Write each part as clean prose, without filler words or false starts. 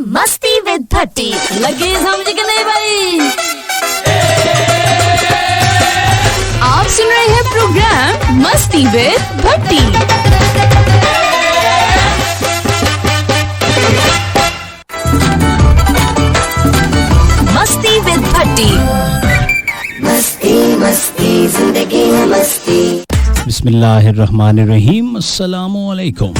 मस्ती विद भट्टी। लगे समझ के नहीं भाई। आप सुन रहे हैं प्रोग्राम मस्ती विद भट्टी। मस्ती विद भट्टी। मस्ती मस्ती जिंदगी है मस्ती। बिस्मिल्लाहिर्रहमानिर्रहीम। अस्सलामु अलैकुम।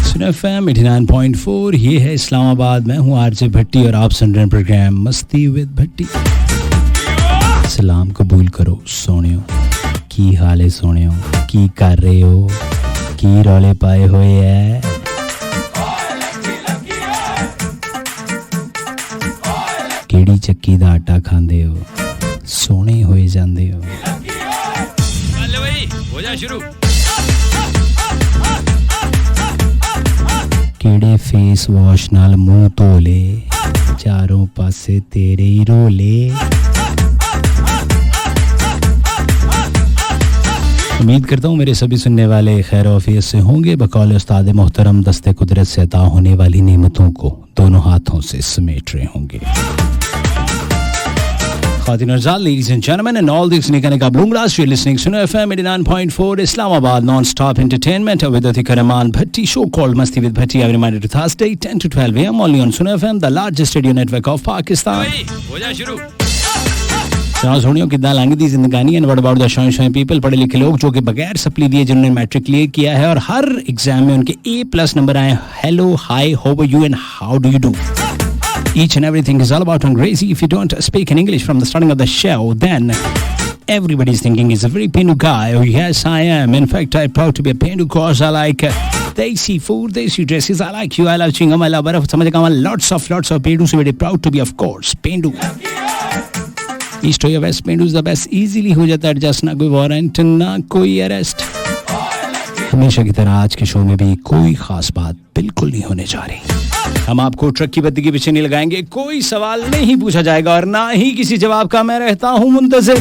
सुना FM 89.4, ये है इस्लामाबाद। मैं हूँ आरजे भट्टी और आप सुन रहे हैं प्रोग्राम मस्ती विद भट्टी। सलाम कबूल करो सोनियो, की हाल है सोनियो, की कर रहे हो, की रौले पाए हुए है। केड़ी चक्की दा आटा खांदे हो, सोने होए जांदे हो। चल भाई हो जा शुरू। केड़े फेस वॉश नाल मुंह धोले, चारों पासे तेरे ही रोले। उम्मीद करता हूँ मेरे सभी सुनने वाले खैर औफियत से होंगे। बकौल उस्ताद मोहतरम दस्ते कुदरत से अता होने वाली नेमतों को दोनों हाथों से समेट रहे होंगे। Khawateen और Azad, ladies and gentlemen, and all this nikane ka blunglas, you're listening to FM 89.4 Islamabad non-stop entertainment with Atika Rahman Bhatti, show called Masti with Bhatti every Monday to Thursday 10 to 12 a.m. only on Suno FM, the largest radio network of Pakistan. हो जा शुरू। सुना सुनियो कितना लंगी थी जिंदगानी। And what about the shy people, पढ़े लिखे लोग जो कि बगैर सप्ली दिए जिन्होंने मैट्रिक क्लियर किया है और हर एग्जाम में उनके A+ नंबर आए। Hello, hi, how are you and how do you do? Each and everything is all about Angrezi. If you don't speak in English from the starting of the show, then everybody's thinking he's a very Pendu guy. Oh yes, I am. In fact, I'm proud to be a Pendu because I like desi food, desi dresses. I like you. I love chewing gum. I love barf. समझ गया। Lots of Pendu. So very proud to be, of course, Pendu. East or West, Pendu is the best. Easily हो जाता है adjust, ना कोई warrant, ना कोई arrest. हमेशा की तरह आज के शो में भी कोई खास बात बिल्कुल नहीं होने जा रही। हम आपको ट्रक की बत्ती के पीछे नहीं लगाएंगे, कोई सवाल नहीं पूछा जाएगा और ना ही किसी जवाब का मैं रहता हूं मुंतज़िर।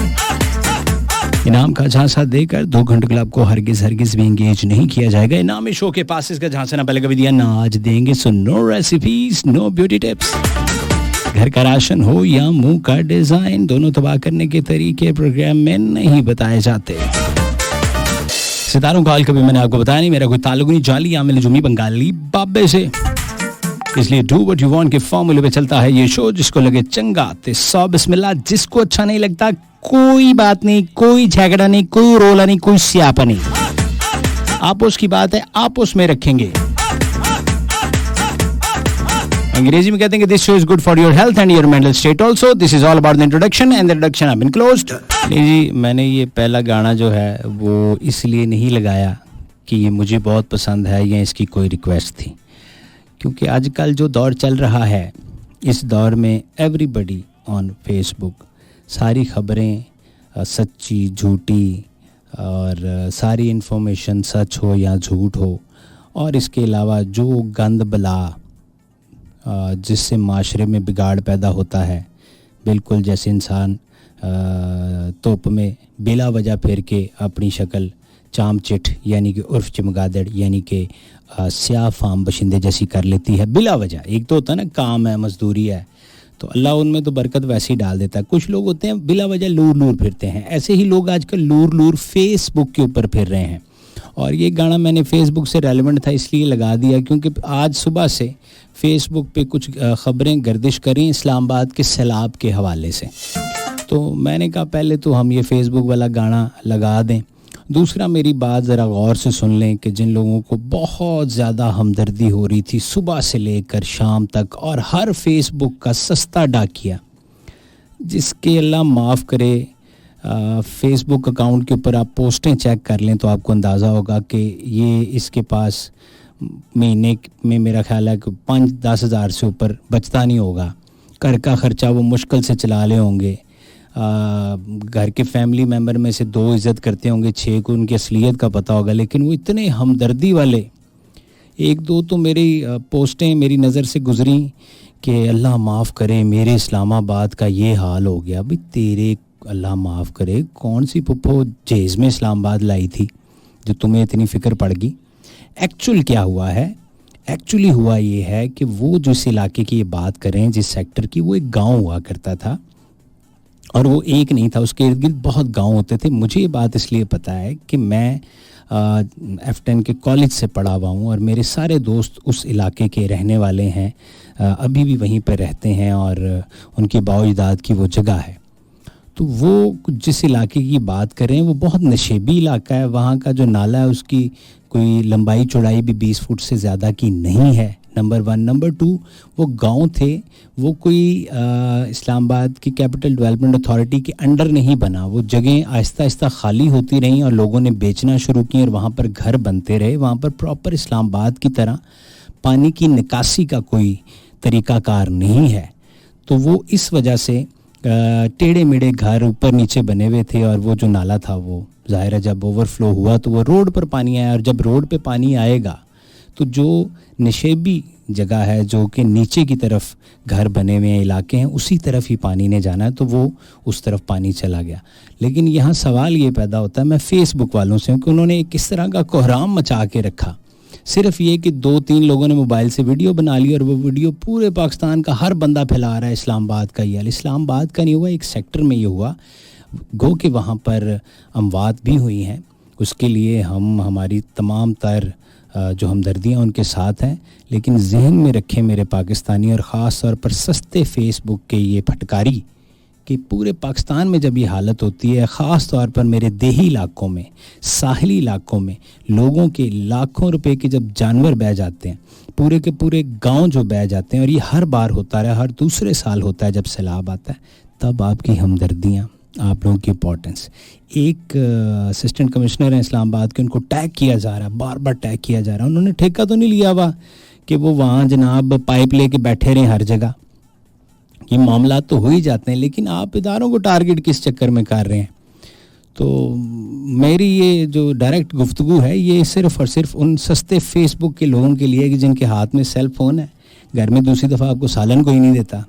इनाम का झांसा देकर 2 घंटे क्लब को हरगिज भी एंगेज नहीं किया जाएगा। इनामी शो के पासेस का झांसा ना पहले कभी दिया ना आज देंगे। So no recipes, no beauty tips. घर का राशन हो या मुंह का डिजाइन, दोनों तबाह करने के तरीके प्रोग्राम में नहीं बताए जाते। सितारों का हाल कभी मैंने आपको बताया नहीं। मेरा कोई ताल्लुक नहीं जाली आमिल जुमी बंगाली बाबे से, इसलिए डू व्हाट यू वांट के फॉर्मूले पे चलता है ये शो। जिसको लगे चंगा ते सौ बिस्मिल्लाह, जिसको अच्छा नहीं लगता कोई बात नहीं, कोई झगड़ा नहीं, कोई रोला नहीं, कोई स्यापा नहीं। आपस की बात है, आपस में रखेंगे। अंग्रेजी में कहते हैं कि this show is good for your health and your mental state also. This is all about the introduction and the introduction have been closed. जी, मैंने ये पहला गाना जो है वो इसलिए नहीं लगाया कि ये मुझे बहुत पसंद है या इसकी कोई रिक्वेस्ट थी, क्योंकि आजकल जो दौर चल रहा है इस दौर में एवरीबडी ऑन फेसबुक, सारी खबरें सच्ची झूठी और सारी इन्फॉर्मेशन सच हो या झूठ हो, और इसके अलावा जो गंद बला जिससे माशरे में बिगाड़ पैदा होता है, बिल्कुल जैसे इंसान तोप में बिला वजह फेर के अपनी शक्ल चाम चिट यानी कि उर्फ चमगादड़ यानी कि स्याह फाम बशिंदे जैसी कर लेती है बिला वजह। एक तो होता है ना काम है, मजदूरी है, तो अल्लाह उनमें तो बरकत वैसे ही डाल देता है। कुछ लोग होते हैं बिला वजह लूर लूर फिरते हैं, ऐसे ही लोग आजकल लूर लूर फेसबुक के ऊपर फिर रहे हैं। और ये गाना मैंने फेसबुक से रेलेवेंट था इसलिए लगा दिया क्योंकि आज सुबह से फेसबुक पे कुछ ख़बरें गर्दिश करी इस्लामाबाद के सैलाब के हवाले से, तो मैंने कहा पहले तो हम ये फेसबुक वाला गाना लगा दें। दूसरा, मेरी बात ज़रा गौर से सुन लें कि जिन लोगों को बहुत ज़्यादा हमदर्दी हो रही थी सुबह से लेकर शाम तक, और हर फेसबुक का सस्ता डाकिया जिसके अल्लाह माफ़ करे फेसबुक अकाउंट के ऊपर आप पोस्टें चेक कर लें तो आपको अंदाज़ा होगा कि ये इसके पास महीने में मेरा ख्याल है कि 5-10 हज़ार से ऊपर बचता नहीं होगा। घर का ख़र्चा वो मुश्किल से चला ले होंगे। घर के फैमिली मेम्बर में से 2 इज़्ज़त करते होंगे, 6 को उनकी असलियत का पता होगा, लेकिन वो इतने हमदर्दी वाले 1-2 तो मेरी पोस्टें मेरी नज़र से गुजरी कि अल्लाह माफ़ करे मेरे इस्लामाबाद का ये हाल हो गया। भाई तेरे अल्लाह माफ़ करे कौन सी पुप्पो जेज़ में इस्लामाबाद लाई थी जो तुम्हें इतनी फ़िक्र पड़ गई। एक्चुअल क्या हुआ है, एक्चुअली हुआ ये है कि वो जिस इलाके की ये बात करें, जिस सेक्टर की, वो एक गांव हुआ करता था और वो एक नहीं था, उसके इर्द गिर्द बहुत गांव होते थे। मुझे ये बात इसलिए पता है कि मैं F10 के कॉलेज से पढ़ा हुआ हूँ और मेरे सारे दोस्त उस इलाके के रहने वाले हैं, अभी भी वहीं पर रहते हैं और उनके बाओ-अजदाद की वो जगह है। तो वो जिस इलाके की बात करें वो बहुत नशेबी इलाका है। वहाँ का जो नाला है उसकी कोई लंबाई चौड़ाई भी 20 फुट से ज़्यादा की नहीं है, नंबर 1। नंबर 2, वो गांव थे, वो कोई इस्लामाबाद की कैपिटल डेवलपमेंट अथॉरिटी के अंडर नहीं बना। वो जगह आहिस्ता आहिस्ता खाली होती रहीं और लोगों ने बेचना शुरू की और वहाँ पर घर बनते रहे। वहाँ पर प्रॉपर इस्लामाबाद की तरह पानी की निकासी का कोई तरीक़ाकार नहीं है। तो वो इस वजह से टेढ़े मेढ़े घर ऊपर नीचे बने हुए थे और वो जो नाला था वो ज़ाहिर है जब ओवरफ्लो हुआ तो वो रोड पर पानी आया, और जब रोड पे पानी आएगा तो जो नशेबी जगह है, जो कि नीचे की तरफ घर बने हुए इलाके हैं, उसी तरफ ही पानी ने जाना है, तो वो उस तरफ पानी चला गया। लेकिन यहाँ सवाल ये पैदा होता है, मैं फ़ेसबुक वालों से हूँ कि उन्होंने किस तरह का कोहराम मचा के रखा। सिर्फ ये कि 2-3 लोगों ने मोबाइल से वीडियो बना ली और वो वीडियो पूरे पाकिस्तान का हर बंदा फैला रहा है इस्लामाबाद का ही हाल। इस्लामाबाद का नहीं हुआ, एक सेक्टर में ये हुआ, गो कि वहाँ पर अमवात भी हुई हैं। उसके लिए हम हमारी तमाम तर जो हमदर्दियाँ उनके साथ हैं, लेकिन जहन में रखें मेरे पाकिस्तानी और ख़ास तौर पर सस्ते फेसबुक के ये फटकारी कि पूरे पाकिस्तान में जब ये हालत होती है, ख़ास तौर पर मेरे देही इलाकों में, साहिली इलाकों में लोगों के लाखों रुपए के जब जानवर बह जाते हैं, पूरे के पूरे गांव जो बह जाते हैं, और ये हर बार होता रहा, हर दूसरे साल होता है जब सैलाब आता है, तब आपकी हमदर्दियाँ, आप लोगों की इंपॉर्टेंस। एक असिस्टेंट कमिश्नर हैं इस्लामाबाद के, उनको टैग किया जा रहा है, बार बार टैग किया जा रहा है। उन्होंने ठेका तो नहीं लिया हुआ कि वो वहाँ जनाब पाइप लेके बैठे रहें हर जगह, ये मामला तो हो ही जाते हैं, लेकिन आप इदारों को टारगेट किस चक्कर में कर रहे हैं। तो मेरी ये जो डायरेक्ट गुफ्तगू है ये सिर्फ़ और सिर्फ उन सस्ते फेसबुक के लोगों के लिए कि जिनके हाथ में सेल फ़ोन है, घर में दूसरी दफ़ा आपको सालन कोई नहीं देता,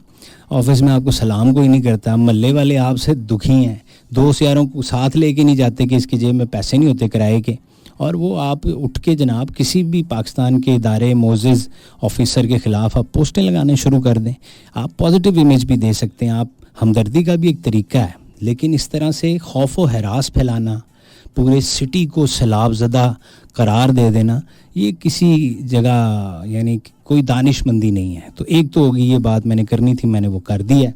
ऑफिस में आपको सलाम कोई नहीं करता, महल्ले वाले आपसे दुखी हैं, दोस्त यारों को साथ लेके नहीं जाते कि इसकी जेब में पैसे नहीं होते किराए के, और वो आप उठ के जनाब किसी भी पाकिस्तान के इदारे मोज़िज़ ऑफिसर के ख़िलाफ़ आप पोस्टें लगाने शुरू कर दें। आप पॉजिटिव इमेज भी दे सकते हैं, आप हमदर्दी का भी एक तरीका है, लेकिन इस तरह से खौफ व हरास फैलाना, पूरे सिटी को सैलाब ज़दा करार दे देना, ये किसी जगह यानी कोई दानिशमंदी नहीं है। तो एक तो होगी ये बात मैंने करनी थी, मैंने वो कर दी है।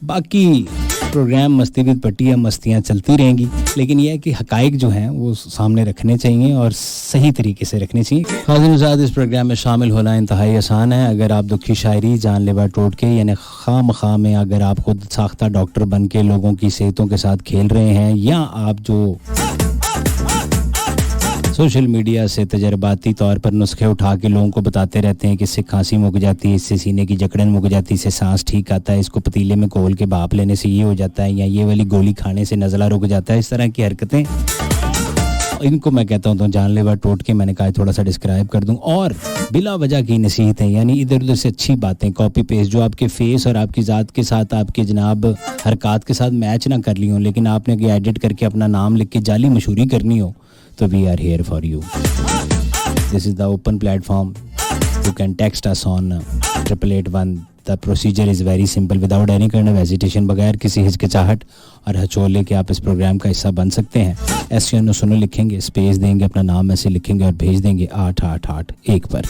बाकी प्रोग्राम मस्ती विद पट्टियाँ, मस्तियाँ चलती रहेंगी, लेकिन यह है कि हकाइक जो हैं वो सामने रखने चाहिए और सही तरीके से रखने चाहिए। खास इस प्रोग्राम में शामिल होना इंतहाई आसान है। अगर आप दुखी शायरी, जानलेवा टोटके यानी खाम में अगर आप खुद साख्ता डॉक्टर बन के लोगों की सेहतों के साथ खेल रहे हैं, या आप जो सोशल मीडिया से तजर्बाती तौर पर नुस्खे उठा के लोगों को बताते रहते हैं कि इससे खांसी मुक जाती है, इससे सीने की जकड़न मुक जाती है, इससे सांस ठीक आता है, इसको पतीले में घोल के भाप लेने से ये हो जाता है, या ये वाली गोली खाने से नज़ला रुक जाता है, इस तरह की हरकतें, इनको मैं कहता हूँ तो जानलेवा टोट के मैंने कहा थोड़ा सा डिस्क्राइब कर दूँ। और बिला वजह की नसीहतें, यानी इधर उधर से अच्छी बातें कॉपी पेस्ट जो आपके फेस और आपकी ज़ात के साथ, आपके जनाब हरकत के साथ मैच ना कर ली हो, लेकिन आपने एडिट करके अपना नाम लिख के जाली मशहूरी करनी हो, तो we are here for you. This is the open platform. You can text us on 8881. The procedure is very simple, without any kind of hesitation, बगैर किसी हिचकिचाहट और हचोले के आप इस प्रोग्राम का हिस्सा बन सकते हैं। SUNO सुनो लिखेंगे, स्पेस देंगे, अपना नाम ऐसे लिखेंगे और भेज देंगे 8881 पर।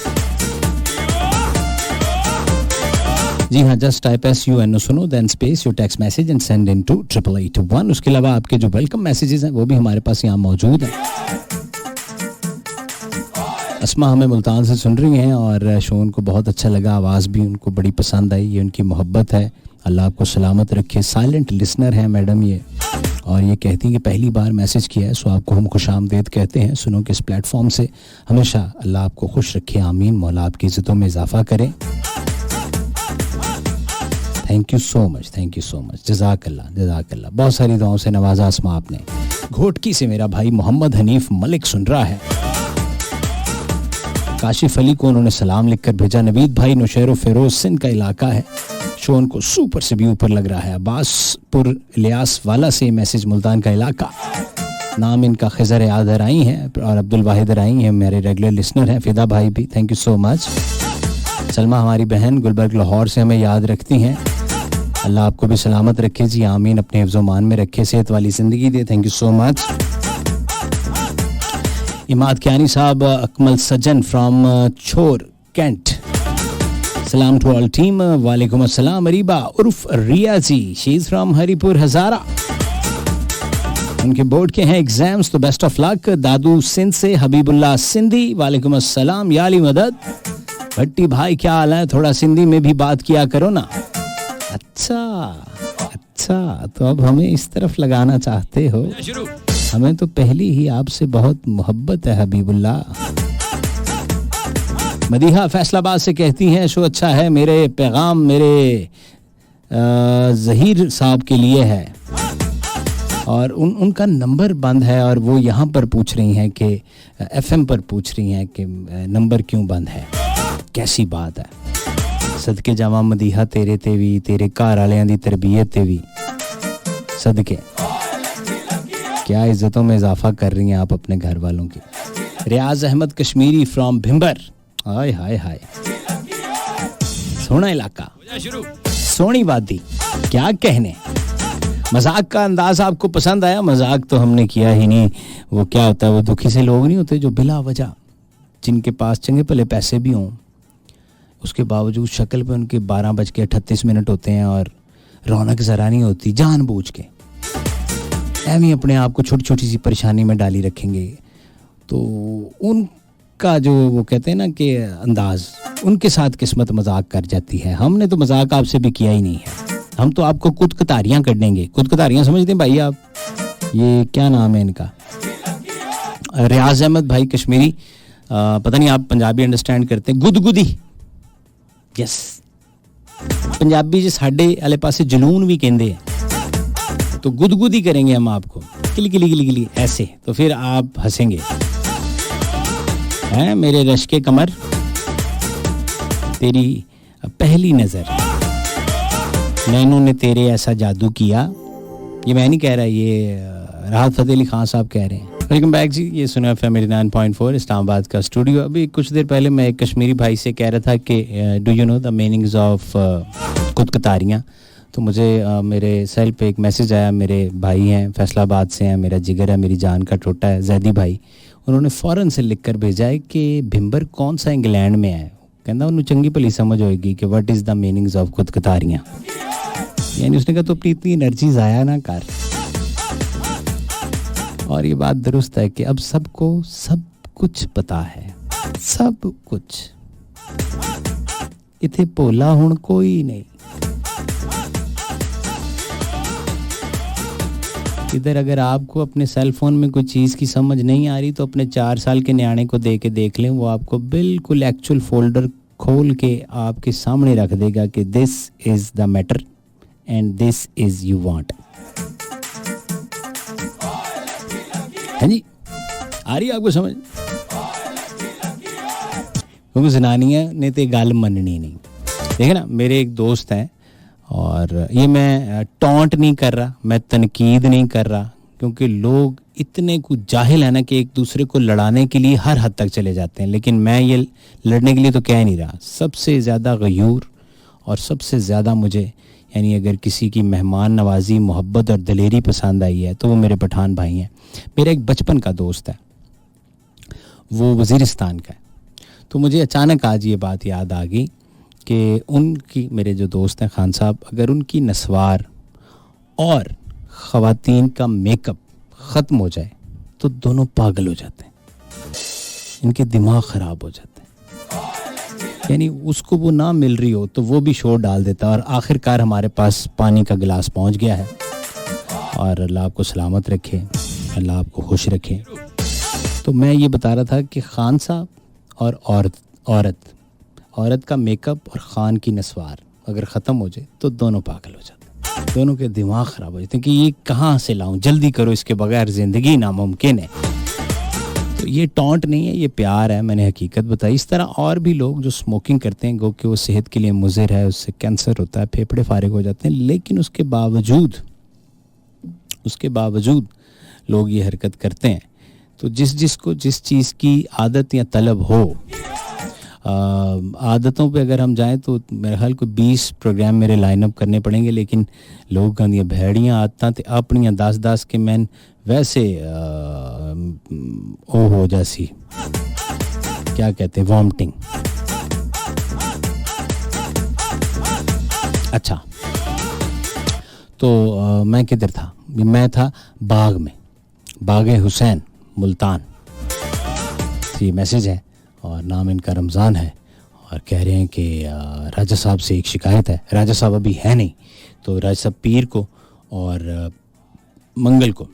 जी हाँ, जस्ट टाइप SUNO सुनो then space your text message and send in to 8881। उसके अलावा आपके जो वेलकम मैसेजेस हैं वो भी हमारे पास यहाँ मौजूद हैं। अस्मा हमें मुल्तान से सुन रही हैं और शो उनको बहुत अच्छा लगा, आवाज़ भी उनको बड़ी पसंद आई, ये उनकी मोहब्बत है, अल्लाह आपको सलामत रखे। साइलेंट लिसनर हैं मैडम ये, और ये कहती हैं कि पहली बार मैसेज किया है, सो आपको हम खुशामदीद कहते हैं। सुनो कि इस प्लेटफॉर्म से हमेशा अल्लाह आपको खुश रखे, आमीन, मौला आपकी इज़्ज़तों में इजाफा करें। Thank you so much, thank you so much, जज़ाकल्लाह जज़ाकल्लाह। बहुत सारी दुआओं से नवाजा आसमा आपने। घोटकी से मेरा भाई मोहम्मद हनीफ मलिक सुन रहा है। काशिफ अली को उन्होंने सलाम लिखकर भेजा। नवीद भाई नौशेरो फेरोज सिंध का इलाका है, शो उनको सुपर से भी ऊपर लग रहा है। अब्बासपुर इलियास वाला से मैसेज, मुल्तान का इलाका। नाम इनका खिजर यादराई हैं और अब्दुल वाहिद राई हैं, मेरे रेगुलर लिसनर हैं। फिदा भाई भी thank you so much. Salma हमारी बहन गुलबर्ग लाहौर से हमें याद रखती हैं। अल्लाह आपको भी सलामत रखे जी, आमीन। अपने हिफ्ज़ मान में रखे, सेहत वाली ज़िंदगी दे। Thank you so much. Imad Kiani sahab, Akmal Sajjan from छोर कैंट, सलाम टू ऑल टीम। वालेकुम अस्सलाम। अरीबा उर्फ रियाजी, शी इज़ फ्रॉम हरीपुर हज़ारा, उनके बोर्ड के हैं एग्जाम्स, तो बेस्ट ऑफ लक। दादू सिंध से हबीबुल्लाह सिंधी, वालेकुम अस्सलाम। या अली मदद। भट्टी भाई क्या हाल है, थोड़ा सिंधी में भी बात किया करो ना। अच्छा, तो अब हमें इस तरफ लगाना चाहते हो। शुरू। हमें तो पहली ही आपसे बहुत मोहब्बत है हबीबुल्लाह। मदीहा फैसलाबाद से कहती हैं शो अच्छा है, मेरे पैगाम मेरे जहीर साहब के लिए है, और उनका नंबर बंद है, और वो यहाँ पर पूछ रही हैं कि FM पर पूछ रही हैं कि नंबर क्यों बंद है। कैसी बात है। सदके जावा मदीहा तेरे ते भी, तेरे घर वालियां दी तरबियत ते भी सदके। क्या इज्जतों में इजाफा कर रही हैं आप अपने घर वालों की। रियाज अहमद कश्मीरी फ्रॉम भिम्बर, हाय हाय हाय, सोना इलाका, शुरू। सोनी वादी, क्या कहने। मजाक का अंदाज आपको पसंद आया। मजाक तो हमने किया ही नहीं। वो क्या होता है, वो दुखी से लोग नहीं होते जो बिला वजह, जिनके पास चंगे भले पैसे भी हों, उसके बावजूद शक्ल पे उनके 12:38 होते हैं और रौनक ज़रा नहीं होती, जानबूझ के ऐਵੇਂ अपने आप को छोटी छोटी सी परेशानी में डाली रखेंगे। तो उनका जो वो कहते हैं ना कि अंदाज, उनके साथ किस्मत मजाक कर जाती है। हमने तो मजाक आपसे भी किया ही नहीं है। हम तो आपको कुछ कतारियाँ कर देंगे। कुछ कतारियाँ समझते हैं भाई आप, ये क्या नाम है इनका, रियाज अहमद भाई कश्मीरी, पता नहीं आप पंजाबी अंडरस्टैंड करते हैं। गुदगुदी, यस, पंजाबी जी साढ़े वाले पासे जलून भी कहते हैं, तो गुदगुदी करेंगे हम आपको, किली किली किली किली ऐसे, तो फिर आप हंसेंगे। हैं मेरे रश के कमर, तेरी पहली नज़र, नैनों ने तेरे ऐसा जादू किया। ये मैं नहीं कह रहा, ये राहत फ़तेह अली खान साहब कह रहे हैं। वेलकम बैक जी, ये सुना FM 89.4 इस्लामाबाद का स्टूडियो। अभी कुछ देर पहले मैं एक कश्मीरी भाई से कह रहा था कि do you know the meanings of खुद कतारियाँ। तो मुझे मेरे सेल पे एक मैसेज आया, मेरे भाई हैं फैसलाबाद से हैं, मेरा जिगर है, मेरी जान का टोटा है, जैदी भाई। उन्होंने फ़ौरन से लिख कर भेजा है कि भिम्बर कौन सा इंग्लैंड में है। कहना उन्हें चंगी भली समझ होएगी कि what is the meanings of खुद कतारियाँ। यानी उसने कहा तो अपनी इतनी एनर्जी ज़ाया ना कर। और ये बात दुरुस्त है कि अब सबको सब कुछ पता है, सब कुछ। इथे भोला हुण कोई नहीं। इधर अगर आपको अपने सेल फोन में कोई चीज़ की समझ नहीं आ रही तो अपने 4 साल के न्याणे को दे के देख लें, वो आपको बिल्कुल एक्चुअल फोल्डर खोल के आपके सामने रख देगा कि this is the matter and this is you want. है जी, आ रही है आपको समझ? क्योंकि जनानियाँ ने तो गल मननी नहीं। देखे ना, मेरे एक दोस्त हैं, और ये मैं टॉन्ट नहीं कर रहा, मैं तनकीद नहीं कर रहा, क्योंकि लोग इतने कुछ जाहिल है ना कि एक दूसरे को लड़ाने के लिए हर हद तक चले जाते हैं। लेकिन मैं ये लड़ने के लिए तो कह नहीं रहा। सबसे ज़्यादा गयूर और सबसे ज़्यादा मुझे, यानी अगर किसी की मेहमान नवाजी, मोहब्बत और दलेरी पसंद आई है तो वो मेरे पठान भाई हैं। मेरा एक बचपन का दोस्त है, वो वज़ीरिस्तान का है। तो मुझे अचानक आज ये बात याद आ गई कि उनकी, मेरे जो दोस्त हैं खान साहब, अगर उनकी नस्वार और ख़वातीन का मेकअप ख़त्म हो जाए तो दोनों पागल हो जाते हैं, इनके दिमाग ख़राब हो जाते हैं। यानी उसको वो ना मिल रही हो तो वो भी शोर डाल देता है। और आखिरकार हमारे पास पानी का गिलास पहुंच गया है। और अल्लाह आपको सलामत रखे, अल्लाह आपको खुश रखे। तो मैं ये बता रहा था कि खान साहब और औरत का मेकअप और खान की नस्वार अगर ख़त्म हो जाए तो दोनों पागल हो जाते हैं, दोनों के दिमाग ख़राब हो जाते हैं कि ये कहाँ से लाऊं, जल्दी करो, इसके बगैर ज़िंदगी नामुमकिन है। तो ये टॉन्ट नहीं है, ये प्यार है, मैंने हकीकत बताई। इस तरह और भी लोग जो स्मोकिंग करते हैं, गो कि वो सेहत के लिए मुज़िर है, उससे कैंसर होता है, फेफड़े फारिग हो जाते हैं, लेकिन उसके बावजूद लोग ये हरकत करते हैं। तो जिसको जिस चीज़ की आदत या तलब हो, आदतों पे अगर हम जाएं तो मेरे ख्याल को 20 प्रोग्राम मेरे लाइनअप करने पड़ेंगे, लेकिन लोगों का दियाँ भेड़ियाँ आदतां ते अपनियां 10-10 के मैन वैसे ओ हो जैसी क्या कहते हैं वॉमिटिंग। अच्छा तो मैं किधर था? मैं था बाग में, बाग हुसैन मुल्तान। ये मैसेज है और नाम इनका रमज़ान है और कह रहे हैं कि राजा साहब से एक शिकायत है। राजा साहब अभी है नहीं, तो राजा साहब पीर को और मंगल को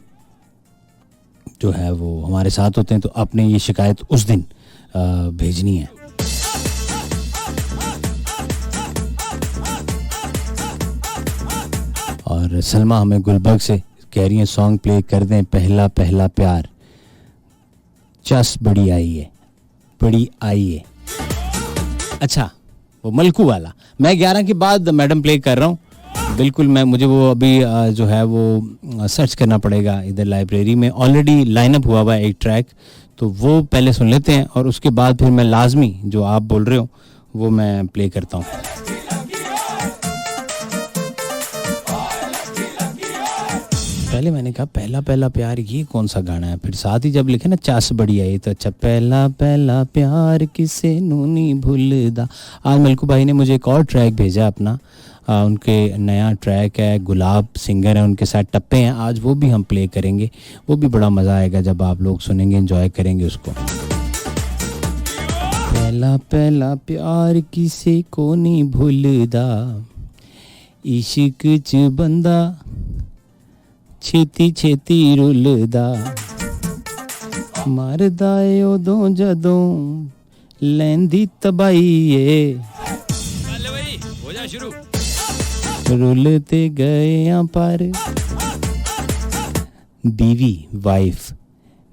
जो है वो हमारे साथ होते हैं, तो आपने ये शिकायत उस दिन भेजनी है। और सलमा हमें गुलबर्ग से कह रही हैं सॉन्ग प्ले कर दें, पहला पहला प्यार, चस बड़ी आई है, बड़ी आई है। अच्छा वो मलकू वाला मैं 11 के बाद मैडम प्ले कर रहा हूँ। बिल्कुल मैं मुझे वो अभी जो है वो सर्च करना पड़ेगा इधर लाइब्रेरी में, ऑलरेडी लाइनअप हुआ हुआ है एक ट्रैक, तो वो पहले सुन लेते हैं और उसके बाद फिर मैं लाजमी जो आप बोल रहे हो वो मैं प्ले करता हूँ। पहले मैंने कहा पहला पहला प्यार ये कौन सा गाना है, फिर साथ ही जब लिखे ना चस बड़ी आई तो अच्छा पहला पहला प्यार किसे नूनी भूलदा। आज मलकू भाई ने मुझे एक और ट्रैक भेजा अपना, उनके नया ट्रैक है, गुलाब सिंगर है, उनके साथ टप्पे हैं, आज वो भी हम प्ले करेंगे। वो भी बड़ा मज़ा आएगा जब आप लोग सुनेंगे, एंजॉय करेंगे उसको। पहला पहला प्यार किसे को नहीं भूलदा, इश्क च बंदा छेती छेती रुलदा, मरदा ए उदों जदों लैंदी तबाही ए, चल भाई हो जा शुरू। रुलते गए पर बीवी वाइफ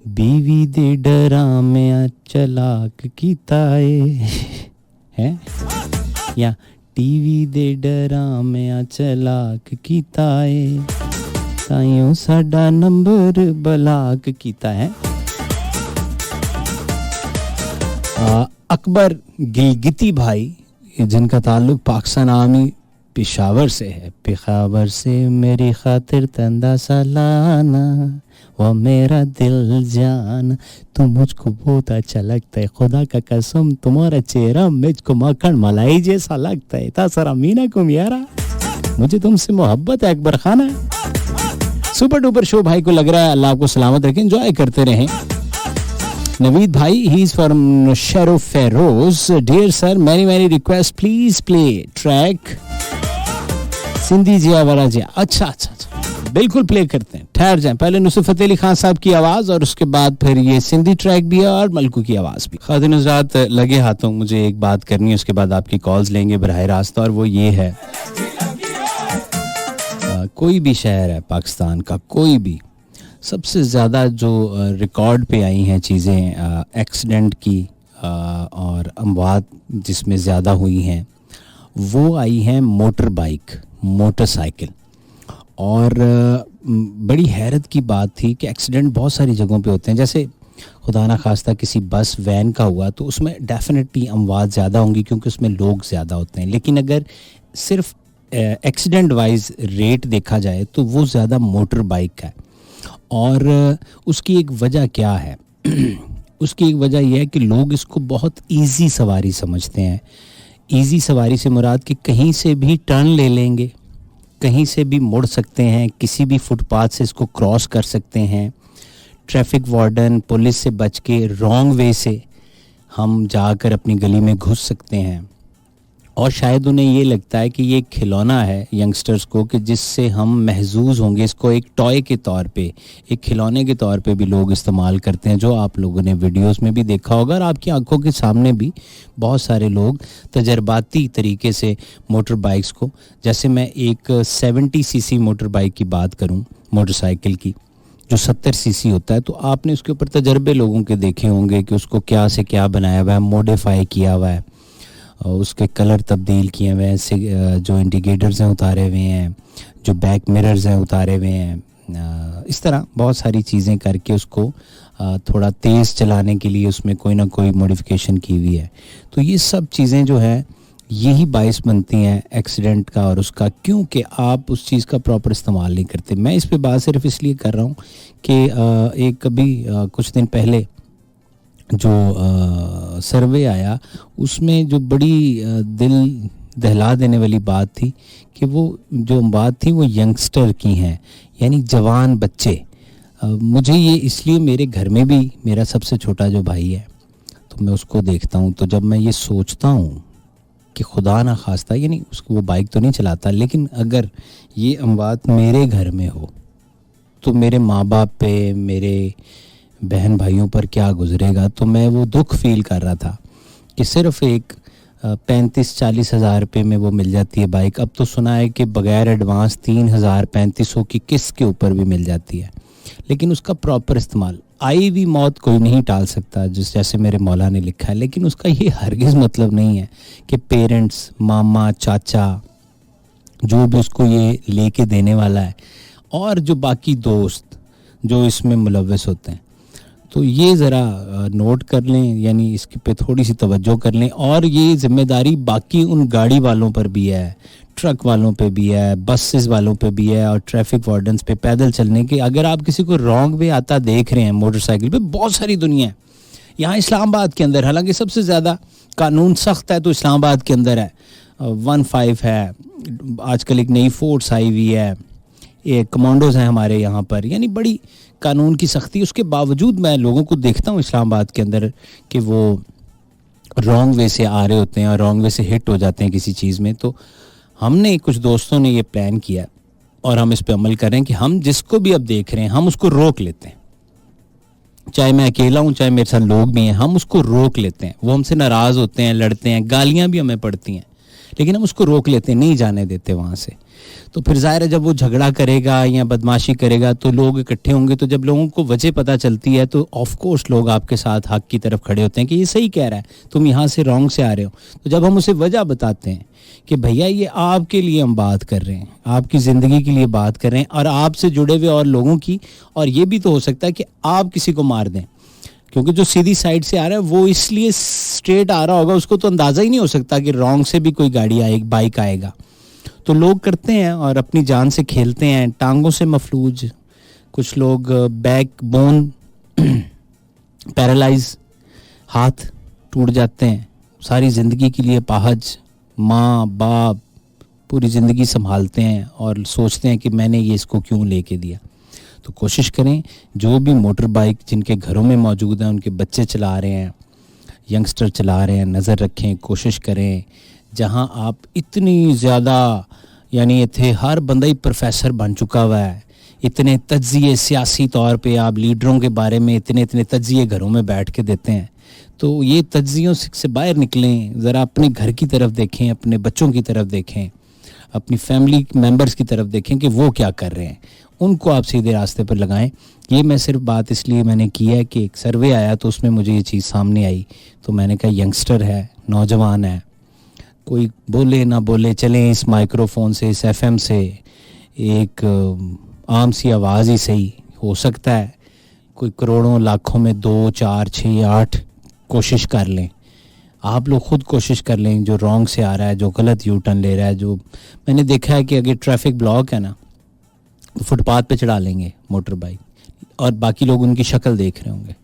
बीवी दे डरामिया चलाक कीता है या टीवी दे डरामिया चलाक कीता है, ताइयों साडा नंबर बलाक कीता है। अकबर गिलगिती भाई जिनका ताल्लुक पाकिस्तान आर्मी पेशावर से है, पेशावर से मेरी खातिर तंदा सालाना वो मेरा दिल जान, तुम मुझको बहुत अच्छा लगता है, खुदा का कसम तुम्हारा चेहरा मुझको मक्खन मलाई जैसा लगता है, तासरा मीना कुम यारा, मुझे तुमसे मोहब्बत है अकबर खाना। सुपर डुपर शो भाई को लग रहा है, अल्लाह आपको सलामत रखें, एंजॉय करते रहें। नवीद भाई ही is from Shero Feroz, dear sir many request please play track Sindhi जिया वाला जिया। अच्छा अच्छा अच्छा बिल्कुल प्ले करते हैं, ठहर जाएं, पहले नुसरत फतेह अली खान साहब की आवाज और उसके बाद फिर ये सिंधी ट्रैक भी है और मलकू की आवाज भी। खादिन हज़रात लगे हाथों मुझे एक बात करनी है, उसके बाद आपकी कॉल्स लेंगे बराह रास्त, और वो ये है कोई भी शहर है पाकिस्तान का, कोई भी, सबसे ज़्यादा जो रिकॉर्ड पे आई हैं चीज़ें एक्सीडेंट की और अमवात जिसमें ज़्यादा हुई हैं, वो आई हैं मोटर बाइक, मोटरसाइकिल। और बड़ी हैरत की बात थी कि एक्सीडेंट बहुत सारी जगहों पे होते हैं, जैसे खुदा ना खास्ता किसी बस वैन का हुआ तो उसमें डेफिनेटली अमवात ज़्यादा होंगी क्योंकि उसमें लोग ज़्यादा होते हैं, लेकिन अगर सिर्फ एक्सीडेंट वाइज रेट देखा जाए तो वो ज़्यादा मोटर बाइक का है। और उसकी एक वजह क्या है उसकी एक वजह यह है कि लोग इसको बहुत इजी सवारी समझते हैं। इजी सवारी से मुराद कि कहीं से भी टर्न ले लेंगे, कहीं से भी मुड़ सकते हैं, किसी भी फुटपाथ से इसको क्रॉस कर सकते हैं, ट्रैफिक वार्डन पुलिस से बच के रॉन्ग वे से हम जाकर अपनी गली में घुस सकते हैं। और शायद उन्हें ये लगता है कि ये खिलौना है यंगस्टर्स को कि जिससे हम महजूज होंगे, इसको एक टॉय के तौर पे, एक खिलौने के तौर पे भी लोग इस्तेमाल करते हैं, जो आप लोगों ने वीडियोस में भी देखा होगा और आपकी आंखों के सामने भी बहुत सारे लोग तजर्बाती तरीके से मोटर बाइक्स को, जैसे मैं एक 70 सीसी मोटर बाइक की बात करूं, मोटरसाइकिल की जो 70 सीसी होता है, तो आपने उसके ऊपर तजर्बे लोगों के देखे होंगे कि उसको क्या से क्या बनाया हुआ है, मॉडिफाई किया हुआ है, उसके कलर तब्दील किए हुए हैं, जो इंडिकेटर्स हैं उतारे हुए हैं, जो बैक मिरर्स हैं उतारे हुए हैं, इस तरह बहुत सारी चीज़ें करके उसको थोड़ा तेज़ चलाने के लिए उसमें कोई ना कोई मॉडिफिकेशन की हुई है। तो ये सब चीज़ें जो है यही बाइस बनती हैं एक्सीडेंट का और उसका, क्योंकि आप उस चीज़ का प्रॉपर इस्तेमाल नहीं करते। मैं इस पे बात सिर्फ इसलिए कर रहा हूँ कि एक कभी कुछ दिन पहले जो सर्वे आया उसमें जो बड़ी दिल दहला देने वाली बात थी कि वो जो बात थी वो यंगस्टर की हैं, यानी जवान बच्चे। मुझे ये इसलिए, मेरे घर में भी मेरा सबसे छोटा जो भाई है तो मैं उसको देखता हूँ, तो जब मैं ये सोचता हूँ कि खुदा ना खास्ता, यानी उसको, वो बाइक तो नहीं चलाता, लेकिन अगर ये अमवात मेरे घर में हो तो मेरे माँ बाप पे, मेरे बहन भाइयों पर क्या गुजरेगा। तो मैं वो दुख फील कर रहा था कि सिर्फ एक 35-40 हज़ार रुपये में वो मिल जाती है बाइक। अब तो सुना है कि बगैर एडवांस 3,000-3,500 की किस्त के ऊपर भी मिल जाती है, लेकिन उसका प्रॉपर इस्तेमाल, आई हुई मौत कोई नहीं टाल सकता जैसे मेरे मौला ने लिखा है, लेकिन उसका ये हरगिज़ मतलब नहीं है कि पेरेंट्स, मामा, चाचा, जो भी उसको ये लेके देने वाला है और जो बाकी दोस्त जो इसमें मुलव्वस होते हैं, तो ये ज़रा नोट कर लें, यानी इसके पे थोड़ी सी तवज्जो कर लें। और ये ज़िम्मेदारी बाकी उन गाड़ी वालों पर भी है, ट्रक वालों पे भी है, बसेस वालों पे भी है और ट्रैफिक वार्डन्स पे, पैदल चलने के। अगर आप किसी को रॉन्ग वे आता देख रहे हैं मोटरसाइकिल पे, बहुत सारी दुनिया है यहाँ इस्लामाबाद के अंदर, हालांकि सबसे ज़्यादा कानून सख्त है तो इस्लामाबाद के अंदर है। 15 है, आजकल एक नई फोर्स आई हुई है, ये कमांडोज हैं हमारे यहाँ पर, यानी बड़ी कानून की सख्ती। उसके बावजूद मैं लोगों को देखता हूँ इस्लामाबाद के अंदर कि वो रॉन्ग वे से आ रहे होते हैं और रॉन्ग वे से हिट हो जाते हैं किसी चीज़ में। तो हमने, कुछ दोस्तों ने ये प्लान किया और हम इस पे अमल कर रहे हैं कि हम जिसको भी अब देख रहे हैं हम उसको रोक लेते हैं, चाहे मैं अकेला हूँ चाहे मेरे साथ लोग भी हैं, हम उसको रोक लेते हैं। वो हमसे नाराज़ होते हैं, लड़ते हैं, गालियाँ भी हमें पड़ती हैं, लेकिन हम उसको रोक लेते हैं, नहीं जाने देते वहाँ से। तो फिर ज़ाहिर है जब वो झगड़ा करेगा या बदमाशी करेगा तो लोग इकट्ठे होंगे, तो जब लोगों को वजह पता चलती है तो ऑफ कोर्स लोग आपके साथ हक की तरफ खड़े होते हैं कि ये सही कह रहा है, तुम यहाँ से रॉन्ग से आ रहे हो। तो जब हम उसे वजह बताते हैं कि भैया ये आपके लिए हम बात कर रहे हैं, आपकी ज़िंदगी के लिए बात कर रहे हैं और आपसे जुड़े हुए और लोगों की, और ये भी तो हो सकता है कि आप किसी को मार दें, क्योंकि जो सीधी साइड से आ रहा है वो इसलिए स्ट्रेट आ रहा होगा, उसको तो अंदाज़ा ही नहीं हो सकता कि रॉन्ग से भी कोई गाड़ी आएगी, बाइक आएगा। तो लोग करते हैं और अपनी जान से खेलते हैं, टांगों से मफलूज, कुछ लोग बैक बोन पैरालाइज, हाथ टूट जाते हैं, सारी ज़िंदगी के लिए पाहज, माँ बाप पूरी ज़िंदगी संभालते हैं और सोचते हैं कि मैंने ये इसको क्यों लेके दिया। तो कोशिश करें, जो भी मोटर बाइक जिनके घरों में मौजूद हैं, उनके बच्चे चला रहे हैं, यंगस्टर चला रहे हैं, नज़र रखें, कोशिश करें। जहां आप इतनी ज़्यादा, यानी इतने हर बंदा ही प्रोफेसर बन चुका हुआ है, इतने तज्जिए सियासी तौर पे आप लीडरों के बारे में इतने तज्जिए घरों में बैठ के देते हैं, तो ये तज्जियों से बाहर निकलें, ज़रा अपने घर की तरफ देखें, अपने बच्चों की तरफ देखें, अपनी फैमिली मेम्बर्स की तरफ देखें कि वो क्या कर रहे हैं, उनको आप सीधे रास्ते पर लगाएं। ये मैं सिर्फ बात इसलिए मैंने की है कि एक सर्वे आया तो उसमें मुझे ये चीज़ सामने आई, तो मैंने कहा यंगस्टर है, नौजवान है, कोई बोले ना बोले, चलें इस माइक्रोफोन से, इस एफएम से एक आम सी आवाज़ ही सही, हो सकता है कोई करोड़ों लाखों में 2, 4, 6, 8 कोशिश कर लें। आप लोग खुद कोशिश कर लें, जो रॉन्ग से आ रहा है, जो गलत यू टर्न ले रहा है, जो मैंने देखा है कि अगर ट्रैफिक ब्लॉक है ना तो फुटपाथ पे चढ़ा लेंगे मोटर बाइक और बाकी लोग उनकी शक्ल देख रहे होंगे।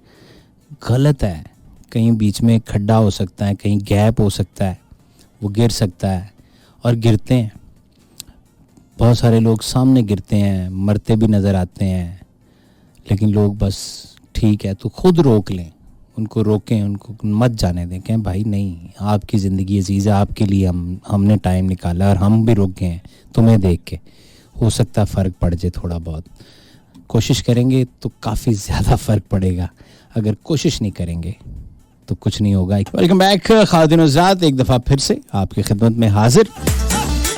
गलत है, कहीं बीच में खड्डा हो सकता है, कहीं गैप हो सकता है, वो गिर सकता है और गिरते हैं, बहुत सारे लोग सामने गिरते हैं, मरते भी नज़र आते हैं, लेकिन लोग बस ठीक है तो खुद रोक लें, उनको रोकें, उनको मत जाने दें, कहें भाई नहीं, आपकी ज़िंदगी अजीज़ है, आपके लिए हमने टाइम निकाला और हम भी रुक गए हैं तुम्हें देख के, हो सकता है फ़र्क पड़ जाए, थोड़ा बहुत कोशिश करेंगे तो काफ़ी ज़्यादा फ़र्क पड़ेगा, अगर कोशिश नहीं करेंगे तो कुछ नहीं होगा। वेलकम बैक खादिन उज़ात, एक दफ़ा फिर से आपकी खिदमत में हाजिर,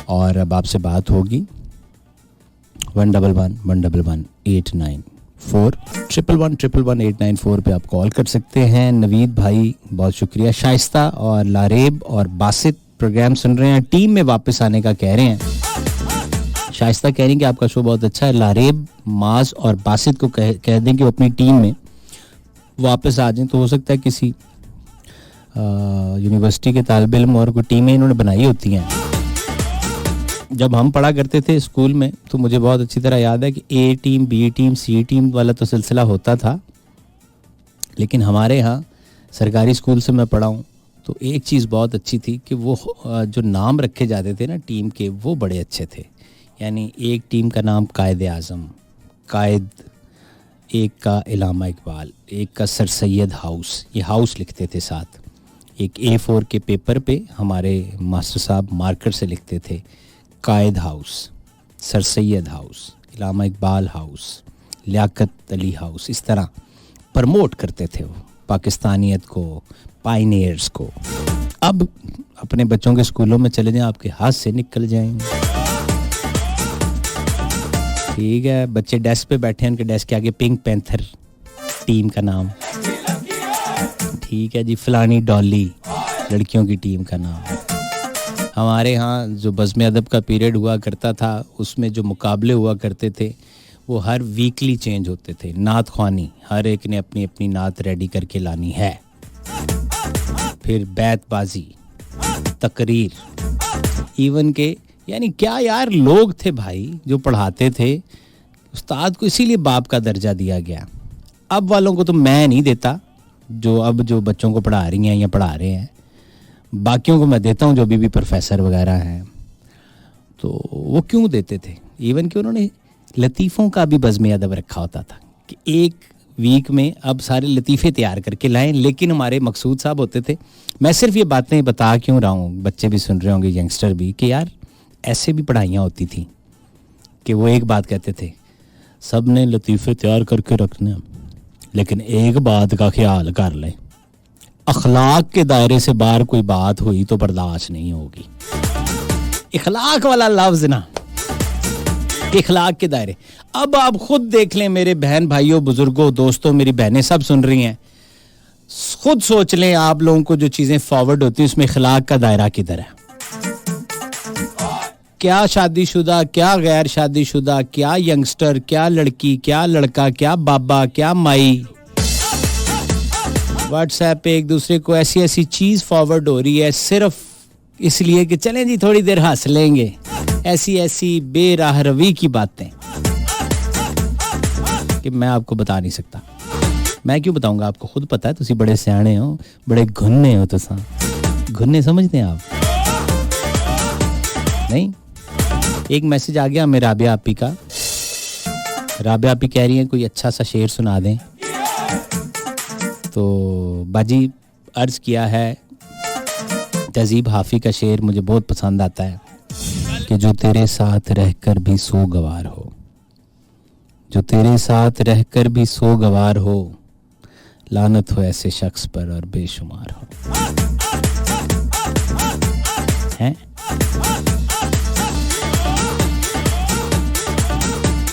और अब आपसे बात होगी 111-111-894 111-111-894 पे आप कॉल कर सकते हैं। नवीद भाई बहुत शुक्रिया, शाइस्ता और लारेब और बासित प्रोग्राम सुन रहे हैं, टीम में वापस आने का कह रहे हैं। शाइस्ता कह रही हैं कि आपका शो बहुत अच्छा है, लारेब, माज और बासित को कह दें कि वो अपनी टीम में वापस आ जाएं। तो हो सकता है किसी यूनिवर्सिटी के तालिब इल्म और कोई टीमें इन्होंने बनाई होती हैं। जब हम पढ़ा करते थे स्कूल में तो मुझे बहुत अच्छी तरह याद है कि ए टीम, बी टीम, सी टीम वाला तो सिलसिला होता था, लेकिन हमारे यहाँ सरकारी स्कूल से मैं पढ़ा हूँ तो एक चीज़ बहुत अच्छी थी कि वो जो नाम रखे जाते थे ना टीम के, वो बड़े अच्छे थे। यानी एक टीम का नाम कायद आज़म, कायद, एक का इलामा इकबाल, एक का सर सैयद हाउस, ये हाउस लिखते थे साथ। एक A4 के पेपर पे हमारे मास्टर साहब मार्कर से लिखते थे Quaid house, sir Syed house, Allama Iqbal house, Liaquat Ali house. इस तरह प्रमोट करते थे वो पाकिस्तानियत को, पायनियर्स को। अब अपने बच्चों के स्कूलों में चले जाएं, आपके हाथ से निकल जाएंगे। ठीक है, बच्चे डेस्क पे बैठे हैं, उनके डेस्क के आगे पिंक पैंथर टीम का नाम, ठीक है जी, फलानी डॉली लड़कियों की टीम का नाम। हमारे यहाँ जो बज़्म अदब का पीरियड हुआ करता था उसमें जो मुकाबले हुआ करते थे वो हर वीकली चेंज होते थे। नात ख्वानी, हर एक ने अपनी अपनी नात रेडी करके लानी है। फिर बैतबाजी, तकरीर, इवन के, यानी क्या यार लोग थे भाई जो पढ़ाते थे। उस्ताद को इसीलिए बाप का दर्जा दिया गया। अब वालों को तो मैं नहीं देता, जो बच्चों को पढ़ा रही हैं या पढ़ा रहे हैं, बाकियों को मैं देता हूँ जो अभी भी प्रोफेसर वगैरह हैं। तो वो क्यों देते थे? इवन कि उन्होंने लतीफ़ों का भी बज़्म अदब रखा होता था कि एक वीक में अब सारे लतीफ़े तैयार करके लाएं। लेकिन हमारे मकसूद साहब होते थे, मैं सिर्फ ये बातें बता क्यों रहा हूँ, बच्चे भी सुन रहे होंगे, यंगस्टर भी, कि यार ऐसे भी पढ़ाइयाँ होती थी कि वो एक बात कहते थे, सब ने लतीफ़े तैयार करके रखने, लेकिन एक बात का ख्याल कर लें, अखलाक के दायरे से बाहर कोई बात हुई तो बर्दाश्त नहीं होगी। इखलाक वाला लफ्ज ना, इखलाक के दायरे। अब आप खुद देख लें मेरे बहन भाइयों, बुजुर्गों, दोस्तों, मेरी बहनें सब सुन रही हैं, खुद सोच लें आप लोगों को जो चीजें फॉरवर्ड होती हैं उसमें इखलाक का दायरा किधर है? क्या शादीशुदा, क्या गैर शादीशुदा, क्या यंगस्टर, क्या लड़की, क्या लड़का, क्या बाबा, क्या माई, व्हाट्सएप पे एक दूसरे को ऐसी ऐसी चीज फॉरवर्ड हो रही है सिर्फ इसलिए कि चलें जी थोड़ी देर हंस लेंगे। ऐसी ऐसी बेराह रवी की बातें कि मैं आपको बता नहीं सकता। मैं क्यों बताऊंगा, आपको खुद पता है, तुसी बड़े सियाने हो, बड़े घुन्ने हो। तो घुन्ने समझते हैं आप? नहीं। एक मैसेज आ गया हमें राबिया आपी का। राबिया आपी कह रही है कोई अच्छा सा शेर सुना दें। तो बाजी अर्ज किया है, तहजीब हाफी का शेर मुझे बहुत पसंद आता है कि जो तेरे साथ रहकर भी सोगवार हो, जो तेरे साथ रहकर भी सोगवार हो, लानत हो ऐसे शख्स पर और बेशुमार हो। हैं?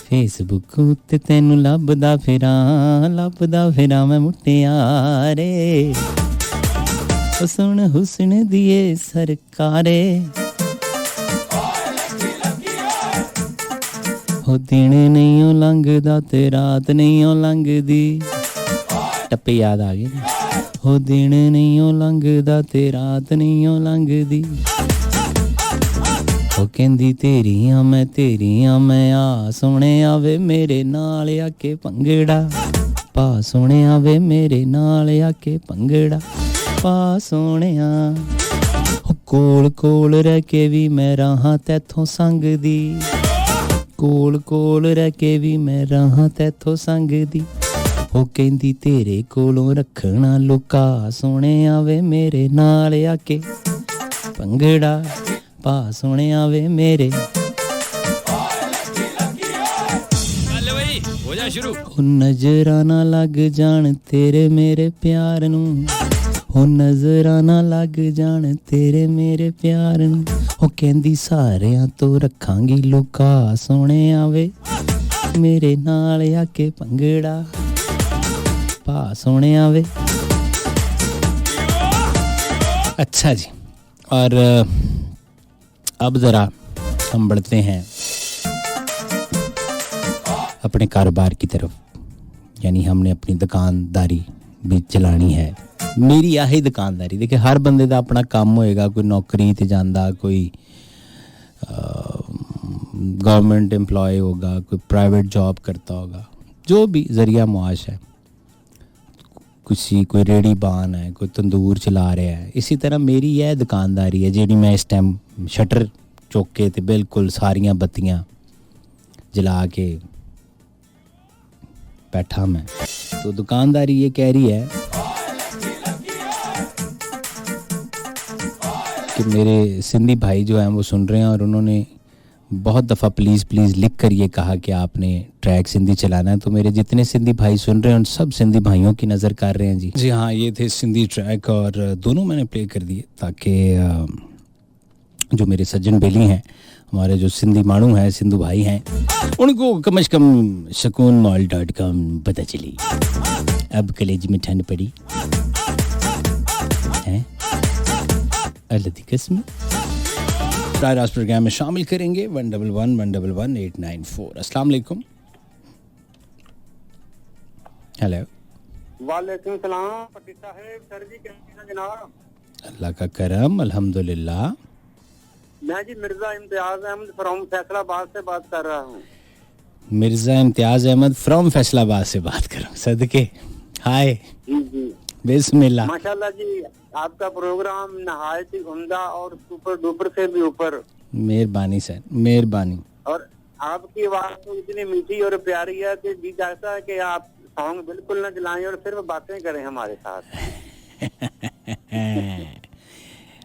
फेसबुक उत्ते तेनू लभदा फिरां मैं मुटियारे, सुन हुस्न दिए सरकारे, हो दिन नहीं हो लंघदा ते रात नहीं हो लंघदी। टप्पे याद आ गए ना? हो दिन नहीं हो लंघदा ते रात नहीं हो लंघदी। हो कहंदी तेरियां मैं आ सोने आवे मेरे नाल आके भंगड़ा, पा सोने आवे मेरे नाल आके भंगड़ा, पा सोनिया। कोल कोल रह के भी मैं रहा तैथों संगदी, कोल कोल रह के भी मैं रहा तैथों संगदी। हो कहंदी तेरे कोलों रखना लुका, सोने आवे मेरे नाल आके भंगड़ा, पा सोने आवे मेरे। हो जा शुरू। नजरां ना लग जान तेरे मेरे प्यार नू, हो नजरां ना लग जान तेरे मेरे प्यार नू। हो कहंदी सारियां तो रखांगी लुका, सोने आवे मेरे नाल आके भंगड़ा, पा सोने आवे। अच्छा जी, और अब ज़रा हम बढ़ते हैं अपने कारोबार की तरफ, यानी हमने अपनी दुकानदारी भी चलानी है। मेरी आही दुकानदारी, देखिए हर बंदे का अपना काम होएगा, कोई नौकरी ते जांदा, कोई गवर्नमेंट एम्प्लॉय होगा, कोई प्राइवेट जॉब करता होगा, जो भी ज़रिया मुआश है, कोई रेड़ी बान है, कोई तंदूर चला रहा है। इसी तरह मेरी यह दुकानदारी है जी, मैं इस टाइम शटर चुक के ते बिल्कुल सारियां बत्तियां जला के बैठा मैं। तो दुकानदारी ये कह रही है कि मेरे सिंधी भाई जो हैं वो सुन रहे हैं और उन्होंने बहुत दफ़ा प्लीज़ प्लीज़ लिख कर ये कहा कि आपने ट्रैक सिंधी चलाना है। तो मेरे जितने सिंधी भाई सुन रहे हैं उन सब सिंधी भाइयों की नज़र कर रहे हैं जी। जी हाँ, ये थे सिंधी ट्रैक और दोनों मैंने प्ले कर दिए ताकि जो मेरे सज्जन बेली हैं, हमारे जो सिंधी मानू हैं, सिंधु भाई हैं, उनको कम से कम sukoonmall.com पता चली। अब कलेजी में ठंड पड़ी है, अल्लाह दी कसम। राज प्रोग्राम में शामिल करेंगे 111-111-894। अस्सलाम वालेकुम। हेलो, वालेकुम सलाम पट्टी साहब। सर जी कैसे हैं जनाब? अल्लाह का करम, अल्हम्दुलिल्लाह। मैं जी मिर्जा इम्तियाज अहमद फ्रॉम फैसलाबाद से बात कर रहा हूँ। मिर्जा इम्तियाज अहमद फ्रॉम फैसलाबाद से बात कर रहा हूँ। सदके हाय जी जी बिस्मिल्लाह। माशाल्लाह जी, आपका प्रोग्राम नहायत ही उम्दा और सुपर डुपर से भी ऊपर। मेहरबानी सर, मेहरबानी। और आपकी आवाज तो इतनी मीठी और प्यारी है कि जी चाहता है कि आप सॉन्ग बिल्कुल न चलाएं और सिर्फ बातें करें हमारे साथ।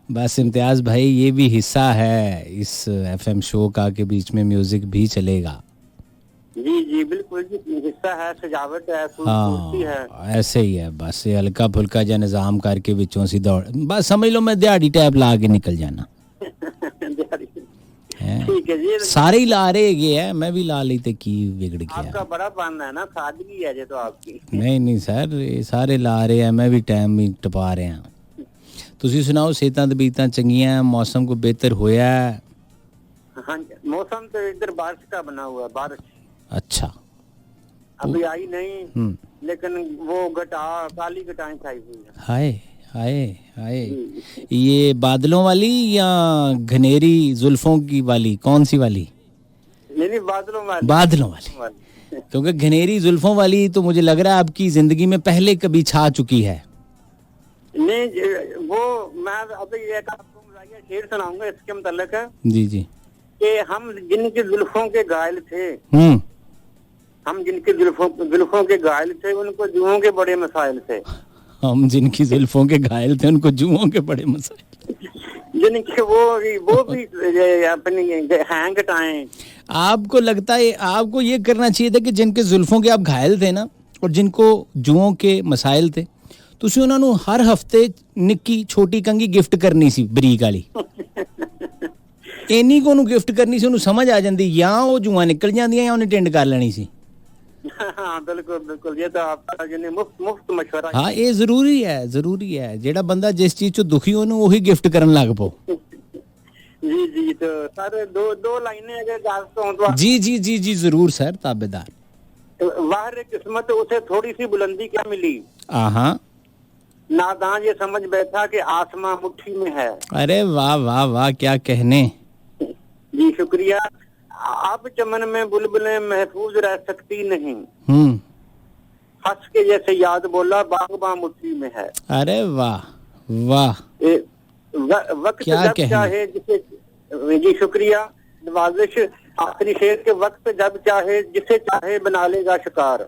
बस इम्तियाज भाई, ये भी हिस्सा है इस एफएम शो का कि बीच में म्यूजिक भी चलेगा। जी जी बिल्कुल जी, हिस्सा है, सजावट है, खूबसूरती है। ऐसे ही है, बस ये हल्का फुल्का जो निजाम करके विचों सी दौड़, बस समझ लो मैं दिहाड़ी टैप ला के निकल जाना। ठीक है जी, सारे ही ला रहे है, मैं भी ला ली, की बिगड़ गया। आपका बड़ा पाना है ना, सादगी है ये तो आपकी। नहीं सर, ये सारे ला रहे हैं, मैं भी टाइम ही टपा रहे हैं। तुसी सुनाओ, सेहतां तबीयतां चंगियां, मौसम को बेहतर होया है? हाँ, मौसम तो इधर बारिश का बना हुआ है, बारिश अच्छा अभी आई नहीं, लेकिन वो काली घटाएं छाई हुई है। हाय हाय हाय, ये बादलों वाली या घनेरी जुल्फों की वाली, कौन सी वाली? नहीं बादलों वाली। क्योंकि घनेरी जुल्फों वाली तो मुझे लग रहा है आपकी जिंदगी में पहले कभी छा चुकी है। नहीं, वो मैं अभी एक आपको शेर सुनाऊंगा इसके मुताल्लिक। जी जी। कि हम जिनकी जुल्फों के घायल थे, हम जिनकी जुल्फों के घायल थे, उनको जुओं के बड़े मसाइल थे। हम जिनकी जुल्फों के घायल थे, उनको जुओं के बड़े मसाइल। जिनके वो भी अपनी हैंग घटाएं। आपको लगता है आपको ये करना चाहिए था कि जिनके जुल्फों के आप घायल थे ना, और जिनको जुओं के मसाइल थे, ਤੁਸੀਂ ਉਹਨਾਂ ਨੂੰ ਹਰ ਹਫਤੇ ਨਿੱਕੀ ਛੋਟੀ ਕੰਗੀ ਗਿਫਟ ਕਰਨੀ ਸੀ, ਬਰੀਕ ਵਾਲੀ। ਇੰਨੀ ਕੋ ਨੂੰ ਗਿਫਟ ਕਰਨੀ ਸੀ, ਉਹਨੂੰ ਸਮਝ ਆ ਜਾਂਦੀ, ਜਾਂ ਉਹ ਜੂਆਂ ਨਿਕਲ ਜਾਂਦੀਆਂ ਜਾਂ ਉਹਨੇ ਟਿੰਡ ਕਰ ਲੈਣੀ ਸੀ। हाँ बिल्कुल बिल्कुल, ये तो आपका मुफ्त मशवरा। हाँ, ये जरूरी है। जेड़ा बंदा जिस चीज चो दुखी हो ਉਹਨੂੰ ਉਹੀ ਗਿਫਟ ਕਰਨ ਲੱਗ ਪੋ। जी जी, तो सर दो लाइनें अगर गाल तो जी जरूर सर, ताबेदार। वाह किस्मत, उसे थोड़ी सी बुलंदी क्या मिली, हाँ, नादान ये समझ बैठा कि आसमां मुट्ठी में है। अरे वाह वाह वाह, क्या कहने। जी शुक्रिया। अब चमन में बुलबुलें महफूज रह सकती नहीं, हंस के जैसे याद बोला बागबां मुट्ठी में है। अरे वाह वाह, वक्त क्या जब चाहे जिसे, जी शुक्रिया, नवाजिश। आखिरी शेर के वक्त जब चाहे जिसे चाहे बना लेगा शिकार।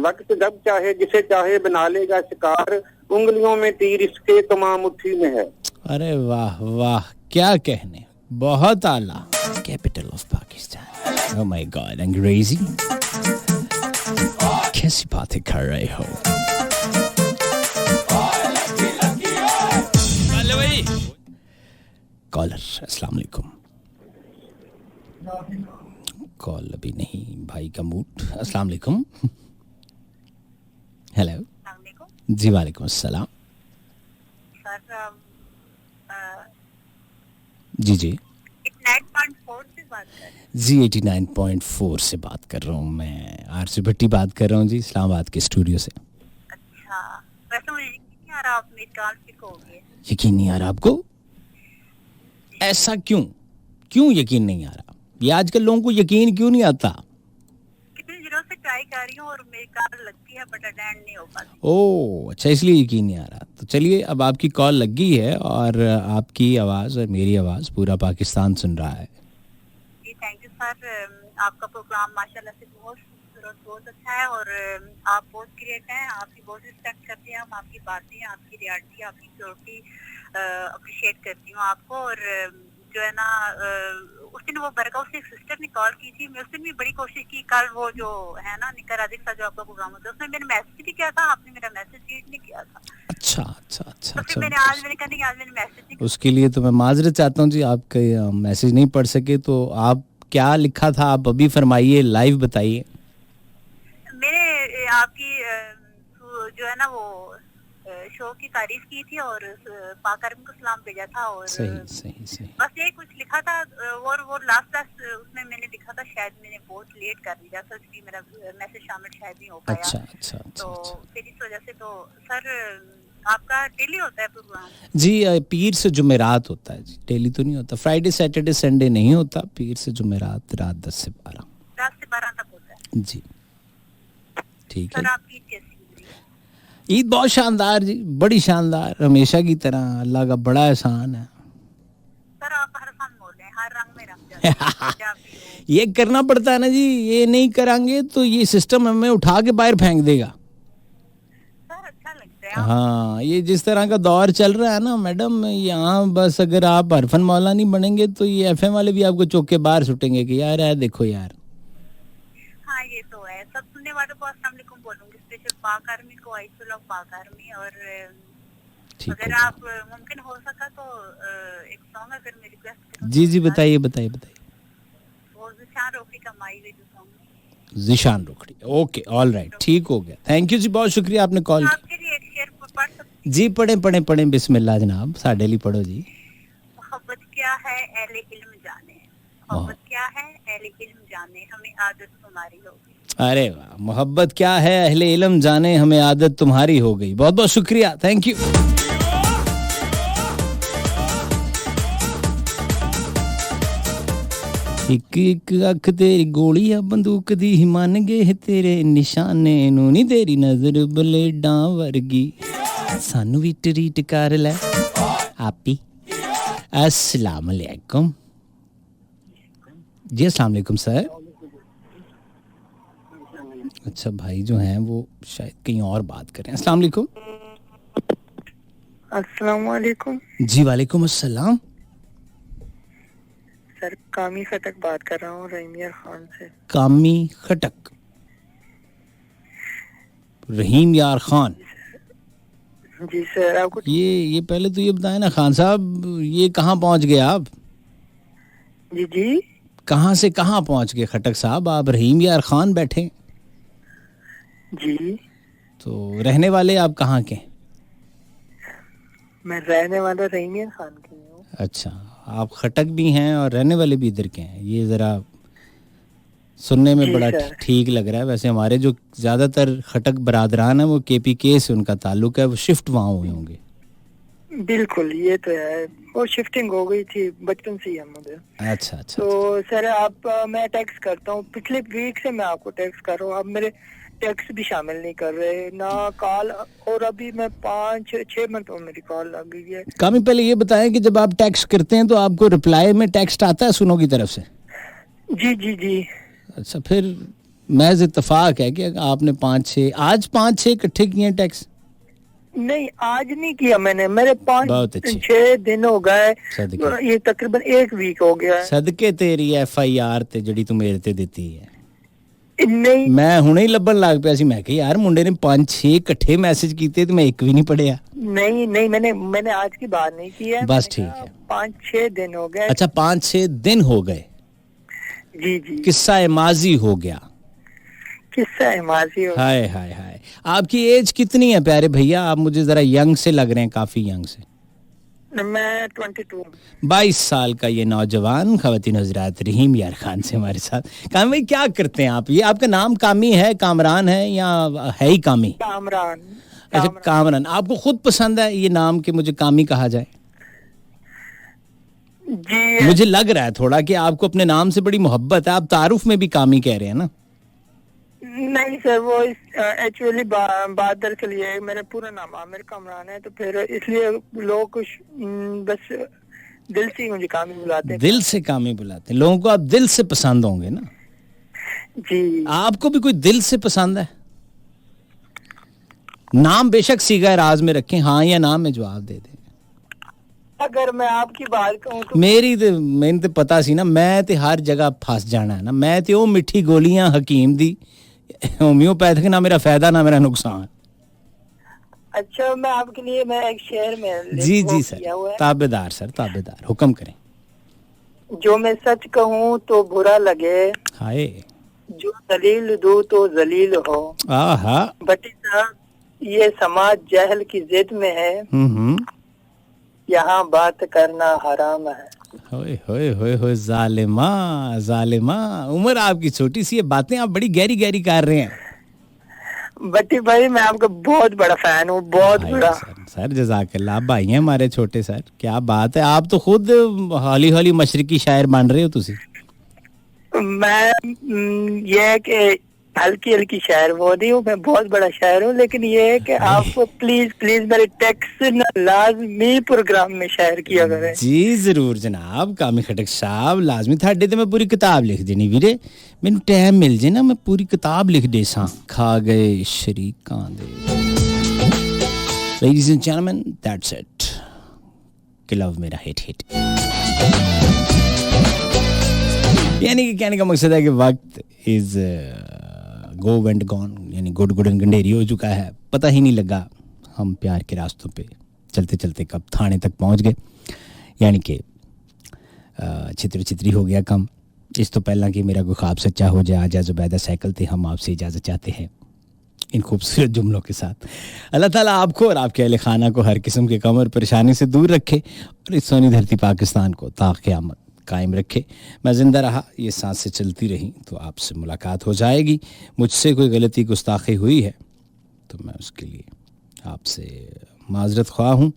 वक्त जब चाहे जिसे चाहे बना लेगा शिकार, उंगलियों में तीर इसके कमा मुट्ठी में है। अरे वाह वाह, क्या कहने, बहुत आला। Capital of Pakistan. Oh my God, अंग्रेजी कैसी बातें कर रहे हो। भाई कॉलर, अस्सलाम वालेकुम। कॉल अभी नहीं, भाई का मूड। अस्सलाम वालेकुम। हेलो जी, वालेकुम अस्सलाम। जी नेट पॉइंट 4 से बात बात कर रहे हैं? जी 89.4 से बात कर रहा हूँ मैं, आरसी भट्टी बात कर रहा हूँ जी, इस्लामाबाद के स्टूडियो से। अच्छा, वैसे मुझे यकीन नहीं आ रहा आप मेरी कॉल पिक हो गए। यकीन नहीं आ रहा आपको? ऐसा क्यों यकीन नहीं आ रहा? ये आजकल लोगों को यकीन क्यों नहीं आता? कितनी दिनों से ट्राई कर रही हूँ और मेरी कॉल लगती है बट अटेंड नहीं हो पाती। ओह अच्छा, इसलिए यकीन नहीं आ रहा। तो चलिए, अब आपकी कॉल लग गई है और आपकी आवाज़ और मेरी आवाज़ पूरा पाकिस्तान सुन रहा है। जी थैंक यू सर, आपका प्रोग्राम माशाल्लाह से बहुत खूबसूरत, बहुत अच्छा है और आप बहुत ग्रेट हैं, आपकी बहुत रिस्पेक्ट करते हैं हम, आपकी बातें, आपकी रियलिटी, आपकी प्योरिटी अप्रिशिएट करती हूँ आपको। और जो है ना उस दिन वो बरगांव से एक सिस्टर ने कॉल की थी, मैं उस दिन भी बड़ी कोशिश की, कल वो जो है ना निकर राधिक सा जो आपका प्रोग्राम होता है उसमें मैंने मैसेज भी किया था, आपने मेरा मैसेज रीड नहीं किया था। अच्छा, तो फिर मैंने आज मैंने कहा नहीं, आज मैंने मैसेज नहीं। उसके लिए तो मैं माजरत चाहता हूँ जी, आपका मैसेज नहीं पढ़ सके। तो आप क्या लिखा था, आप अभी फरमाइए, लाइव बताइए। मैंने आपकी जो है ना वो शो की तारीफ की थी और पाक आर्मी को सलाम भेजा था और सही बस ये कुछ लिखा था। और वो लास्ट उसमें मैंने लिखा था, शायद मैंने बहुत लेट कर दिया था, इसलिए मेरा मैसेज शामिल शायद नहीं हो पाया। अच्छा। फिर इस वजह से तो सर आपका डेली होता है प्रोग्राम? जी पीर से जुमेरात होता है जी, डेली तो नहीं होता। फ्राइडे सैटरडे संडे नहीं होता, पीर से जुमेरात रात 10 से 12 तक होता है जी। ठीक है। सर आपकी ईद बहुत शानदार जी, बड़ी शानदार, हमेशा की तरह। अल्लाह का बड़ा एहसान है सर। आप हर साल बोल रहे हैं, हर रंग में रंग जाते हैं। ये करना पड़ता है ना जी, ये नहीं करांगे तो ये सिस्टम हमें उठा के बाहर फेंक देगा। सर अच्छा लगता है। हाँ, ये जिस तरह का दौर चल रहा है ना मैडम, यहाँ बस अगर आप हरफन मौला नहीं बनेंगे तो ये एफएम वाले भी आपको चौक के बाहर सुटेंगे कि यार है देखो यार। हाँ ये तो है। सब सुनने वालों को अस्सलाम वालेकुम बोलूंगी, स्पेशल पाक आर्मी को, आई लव पाक आर्मी। और अगर आप मुमकिन हो सका तो एक सॉन्ग अगर मैं रिक्वेस्ट करूं। जी बताइए। वो ज़िशान रोकड़ी का माई वे जो song. Zeeshan रोकड़ी, okay all right, ठीक हो गया। थैंक यू जी, बहुत शुक्रिया आपने कॉल किया। आपके लिए एक शेर पढ़ सकती जी पढ़े बिस्मिल्लाह जनाब, साडे लिए पढ़ो जी। मोहब्बत क्या है अहले इल्म जाने, मोहब्बत क्या है अहले इल्म जाने, हमें आदत तुम्हारी होगी। अरे वाह, मोहब्बत क्या है अहले इल्म जाने, हमें आदत तुम्हारी हो गई। बहुत बहुत शुक्रिया, थैंक यू। एक अख तेरी गोली आ बंदूक दी, मन गए तेरे निशाने नू नी, तेरी नजर बलेडा वर्गी, सानू भी ट्रीट कर ले आपी। अस्सलाम वालेकुम जी। अस्सलाम वालेकुम सर। अच्छा भाई जो हैं वो शायद कहीं और बात कर रहे हैं। अस्सलाम वालेकुम। अस्सलाम वालेकुम जी वालेकुम अस्सलाम। सर कामी खटक बात कर रहा हूँ रहीम यार खान से। कामी खटक, रहीम यार खान। जी सर आपको ये पहले तो ये बताएं ना खान साहब, ये कहाँ पहुँच गए आप? जी कहाँ से कहाँ पहुँच गए खटक साहब? आप रहीम यार खान बैठे जी। तो रहने वाले आप कहाँ के? मैं रहने वाला रहीम यार खान की हूँ। अच्छा, आप खटक भी हैं और रहने वाले भी इधर के हैं, ये जरा सुनने में बड़ा ठीक लग रहा है। वैसे हमारे जो ज्यादातर खटक बरादरान है वो KPK से उनका ताल्लुक है, वो शिफ्ट वहाँ हुए होंगे। बिल्कुल, ये तो है, वो शिफ्टिंग हो गई थी बचपन से ही हम उधर। अच्छा। तो सर आप मैं टेक्स्ट करता हूँ, पिछले वीक से मैं आपको टेक्स्ट कर रहा हूँ, आप मेरे टेक्स्ट भी शामिल नहीं कर रहे ना कॉल, और अभी मैं 5-6 मिनट में मेरी कॉल लग गई है। कामी पहले ये बताएं कि जब आप टेक्स्ट करते हैं तो आपको रिप्लाई में टेक्स्ट आता है सुनो की तरफ से? जी। अच्छा, फिर महज इत्तेफाक है कि आपने 5-6 इकट्ठे किए हैं टेक्स्ट? नहीं आज नहीं किया मैंने, मेरे 5-6 दिन हो गए, ये तकरीबन 1 वीक हो गया है। सदके तेरी FIR ते जड़ी तू मेरे ते देती है। नहीं मैं हुणे ही लभन लग पिया सी, मैं कि यार मुंडे ने 5-6 इकट्ठे मैसेज कीते ते मैं एक भी नहीं पढ़िया। नहीं मैंने आज की बात नहीं की है, बस ठीक है। 5-6 दिन हो गए। अच्छा 5-6 दिन हो गए। जी किस्सा माजी हो गया। किस्सा माजी हो गया। हाय। आपकी एज कितनी है प्यारे भैया? आप मुझे जरा यंग से लग रहे हैं, काफी यंग से। मैं 22। 22 साल का ये नौजवान ख़वातीन हज़रात रहीम यार खान से हमारे साथ। कामी भाई क्या करते हैं आप? ये आपका नाम कामी है, कामरान है या है ही कामी? कामरान। अच्छा कामरान, आपको खुद पसंद है ये नाम कि मुझे कामी कहा जाए? जी मुझे लग रहा है थोड़ा कि आपको अपने नाम से बड़ी मोहब्बत है, आप तारुफ में भी कामी कह रहे हैं ना? नहीं सर, वो एक्चुअली बात दरअसल ये है, मेरा पूरा नाम आमिर कामरान है, तो फिर इसलिए लोग कुछ बस दिल से ही मुझे कामी बुलाते हैं। दिल से कामी बुलाते हैं लोगों को, आप दिल से पसंद होंगे ना? जी। आपको भी कोई दिल से पसंद है? नाम बेशक सीगा राज में रखें, हाँ या ना में जवाब दे दें। अगर मैं आपकी बात कहूँ तो मैंने तो पता सी ना, मैं तो हर जगह फंस जाना है ना, मैं तो वो मिठी गोलियां हकीम दी होम्योपैथिक, ना मेरा फायदा ना मेरा नुकसान। अच्छा, मैं आपके लिए मैं एक शेर में जी जी सर, ताबेदार सर, ताबेदार, हुक्म करें। जो मैं सच कहूँ तो बुरा लगे, हाय, जो दलील दूँ तो जलील हो। आहा, बटी साहब, ये समाज जहल की जिद में है, यहाँ बात करना हराम है। होए होए होए होए, जालिमा जालिमा, उम्र आपकी छोटी सी, ये बातें आप बड़ी गहरी गहरी कर रहे हैं। बट्टी भाई, मैं आपका बहुत बड़ा फैन हूँ, बहुत बड़ा। सर जज़ाकल्लाह, आप भाई हैं हमारे छोटे सर, क्या बात है, आप तो खुद हौली हौली मशरकी शायर बन रहे हो तुसी। मैं ये कि हल्की हल्की शायर वो नहीं हूँ, मैं बहुत बड़ा शायर हूँ, लेकिन ये है कि आप प्लीज प्लीज मेरे टेक्स्ट लाजमी प्रोग्राम में शायर किया करें। जी जरूर जनाब, कामी खटक साहब, लाजमी थाडे ते मैं पूरी किताब लिख देनी वीरे, मैनू टाइम मिल जे ना मैं पूरी किताब लिख दे सा। खा गए शरीकां दे। Ladies and gentlemen, that's it. कि लव मेरा हिट हिट। यानी कि कहने का मकसद है कि वक्त इज गो वेंट गॉन, यानी गुड गुड एंड गंडेरी हो चुका है, पता ही नहीं लगा हम प्यार के रास्तों पे चलते चलते कब थाने तक पहुंच गए। यानी कि चित्र चित्री हो गया कम। इस तो पहला कि मेरा कोई ख्वाब सच्चा हो जाए, आजा जुबैदा साइकिल थे, हम आपसे इजाज़त चाहते हैं इन खूबसूरत जुमलों के साथ। अल्लाह ताला आपको और आपके अहले खाना को हर किस्म के कम और परेशानी से दूर रखे और इस सोनी धरती पाकिस्तान को ता क़यामत कायम रखे। मैं ज़िंदा रहा, ये सांसें चलती रहीं तो आपसे मुलाकात हो जाएगी। मुझसे कोई गलती गुस्ताखी हुई है तो मैं उसके लिए आपसे माजरत ख्वाह हूँ।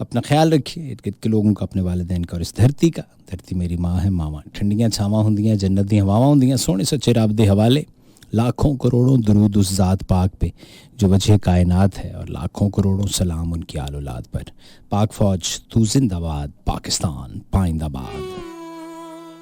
अपना ख्याल रखिए, इर्द गिर्द के लोगों का, अपने वालिदैन का और इस धरती का। धरती मेरी माँ है, मावां ठंडियाँ छावां होंदियां, जन्नत दी हवावां होंदियां। सोने सच्चे रब दे हवाले लाखों करोड़ों दरूद उस ज़ात पाक पे जो वजह कायनात है, और लाखों करोड़ों सलाम उनकी आल औलाद पर। पाक फ़ौज तू जिंदाबाद, पाकिस्तान पाइंदाबाद।